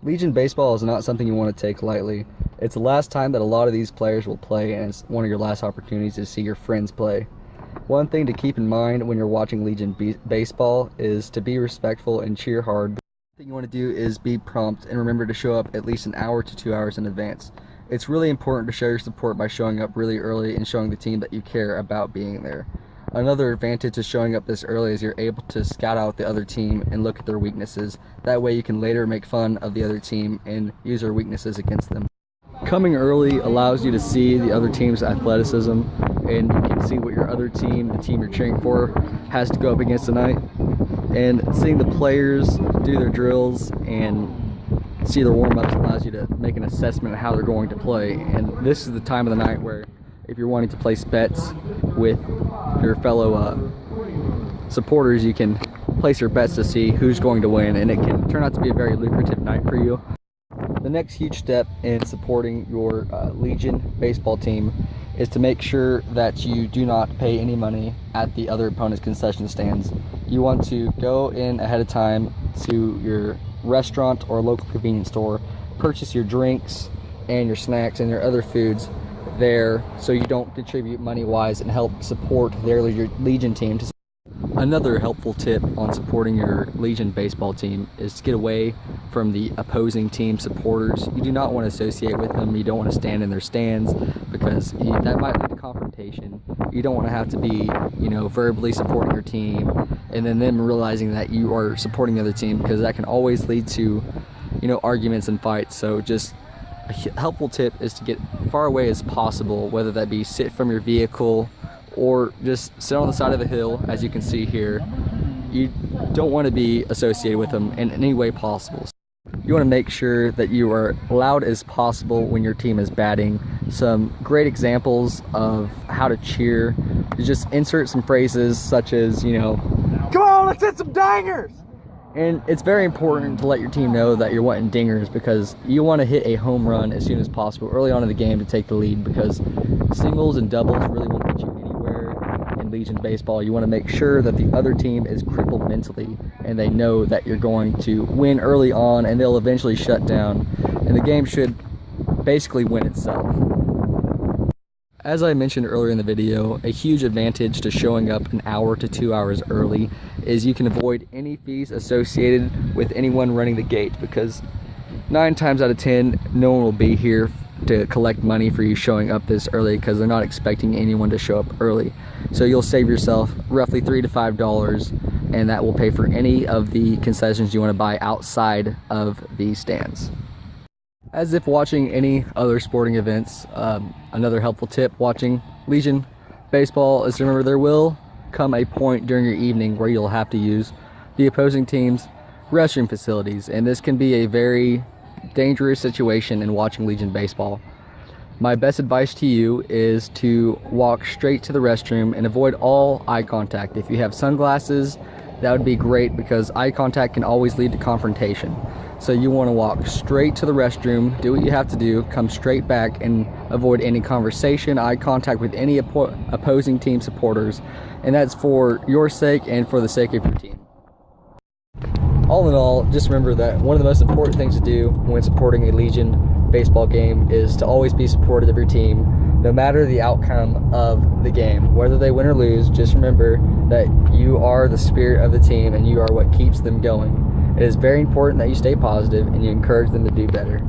Legion baseball is not something you want to take lightly. It's the last time that a lot of these players will play, and it's one of your last opportunities to see your friends play. One thing to keep in mind when you're watching Legion baseball is to be respectful and cheer hard. The thing you want to do is be prompt and remember to show up at least an hour to 2 hours in advance. It's really important to show your support by showing up really early and showing the team that you care about being there. Another advantage of showing up this early is you're able to scout out the other team and look at their weaknesses. That way you can later make fun of the other team and use their weaknesses against them. Coming early allows you to see the other team's athleticism, and you can see what your other team, the team you're cheering for, has to go up against tonight. And seeing the players do their drills and see their warm-ups allows you to make an assessment of how they're going to play. And this is the time of the night where if you're wanting to place bets with your fellow supporters, you can place your bets to see who's going to win, and it can turn out to be a very lucrative night for you. The next huge step in supporting your Legion baseball team is to make sure that you do not pay any money at the other opponent's concession stands. You want to go in ahead of time to your restaurant or local convenience store, purchase your drinks and your snacks and your other foods there so you don't contribute money-wise and help support their Legion team. Another helpful tip on supporting your Legion baseball team is to get away from the opposing team supporters. You do not want to associate with them. You don't want to stand in their stands because that might lead to confrontation. You don't want to have to be, verbally supporting your team and then them realizing that you are supporting the other team, because that can always lead to, arguments and fights. So just a helpful tip is to get far away as possible, whether that be sit from your vehicle or just sit on the side of the hill. As you can see here, you don't want to be associated with them in any way possible. You want to make sure that you are loud as possible when your team is batting. Some great examples of how to cheer is just insert some phrases such as, come on, let's hit some dingers! And it's very important to let your team know that you're wanting dingers, because you want to hit a home run as soon as possible early on in the game to take the lead, because singles and doubles really won't get you anywhere in Legion baseball. You want to make sure that the other team is crippled mentally and they know that you're going to win early on, and they'll eventually shut down, and the game should basically win itself. As I mentioned earlier in the video, a huge advantage to showing up an hour to 2 hours early is you can avoid any fees associated with anyone running the gate, because 9 times out of 10 no one will be here to collect money for you showing up this early, because they're not expecting anyone to show up early. So you'll save yourself roughly $3 to $5, and that will pay for any of the concessions you want to buy outside of the stands. As if watching any other sporting events, another helpful tip watching Legion baseball is to remember there will come a point during your evening where you'll have to use the opposing team's restroom facilities, and this can be a very dangerous situation in watching Legion baseball. My best advice to you is to walk straight to the restroom and avoid all eye contact. If you have sunglasses, that would be great, because eye contact can always lead to confrontation. So you want to walk straight to the restroom, do what you have to do, come straight back, and avoid any conversation, eye contact with any opposing team supporters. And that's for your sake and for the sake of your team. All in all, just remember that one of the most important things to do when supporting a Legion baseball game is to always be supportive of your team, no matter the outcome of the game. Whether they win or lose, just remember that you are the spirit of the team and you are what keeps them going. It is very important that you stay positive and you encourage them to do better.